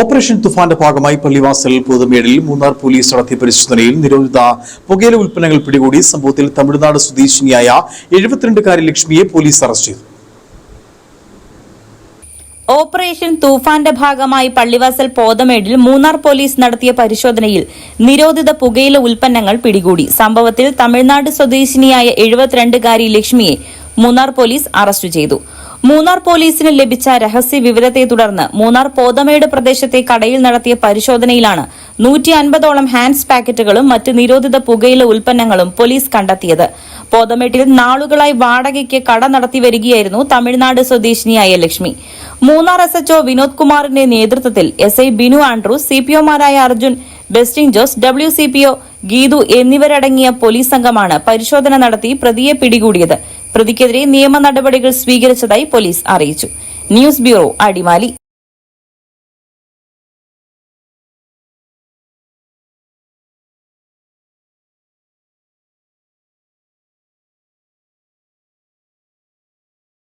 Operation തുഫാന്റെ ഭാഗമായി Pallivasal പൂതമേടിൽ Munnar police നടത്തിയ പരിശോധനയിൽ നിരോധിത പുകയില ഉൽപ്പന്നങ്ങൾ പിടികൂടി. സംഭവത്തിൽ തമിഴ്നാട് സ്വദേശിനിയായ 72-കാരി ലക്ഷ്മിയെ പോലീസ് അറസ്റ്റ് ചെയ്തു. ഓപ്പറേഷൻ തൂഫാന്റെ ഭാഗമായി പള്ളിവാസൽ പോതമേടിൽ മൂന്നാർ പോലീസ് നടത്തിയ പരിശോധനയിൽ നിരോധിത പുകയില ഉൽപ്പന്നങ്ങൾ പിടികൂടി. സംഭവത്തിൽ തമിഴ്നാട് സ്വദേശിനിയായ 72-കാരി ലക്ഷ്മിയെ മൂന്നാർ പോലീസ് അറസ്റ്റ് ചെയ്തു. മൂന്നാർ പോലീസിന് ലഭിച്ച രഹസ്യ വിവരത്തെ തുടർന്ന് മൂന്നാർ പോതമേട് പ്രദേശത്തെ കടയിൽ നടത്തിയ പരിശോധനയിലാണ് 150ഓളം ഹാൻഡ്സ് പാക്കറ്റുകളും മറ്റ് നിരോധിത പുകയില ഉൽപ്പന്നങ്ങളും പോലീസ് കണ്ടെത്തിയത്. പോതമേട്ടിൽ നാളുകളായി വാടകയ്ക്ക് കട നടത്തിവരികയായിരുന്നു തമിഴ്നാട് സ്വദേശിനിയായ ലക്ഷ്മി. മൂന്നാർ SHO വിനോദ് കുമാറിന്റെ നേതൃത്വത്തിൽ SI ബിനു ആൻഡ്രൂസ്, CPOമാരായ അർജുൻ, ബെസ്റ്റിൻ ജോസ്, WCPO ഗീതു എന്നിവരടങ്ങിയ പോലീസ് സംഘമാണ് പരിശോധന നടത്തി പ്രതിയെ പിടികൂടിയത്. പ്രതിക്കെതിരെ നിയമ നടപടികൾ സ്വീകരിച്ചതായി പോലീസ് അറിയിച്ചു. News bureau, Adimali.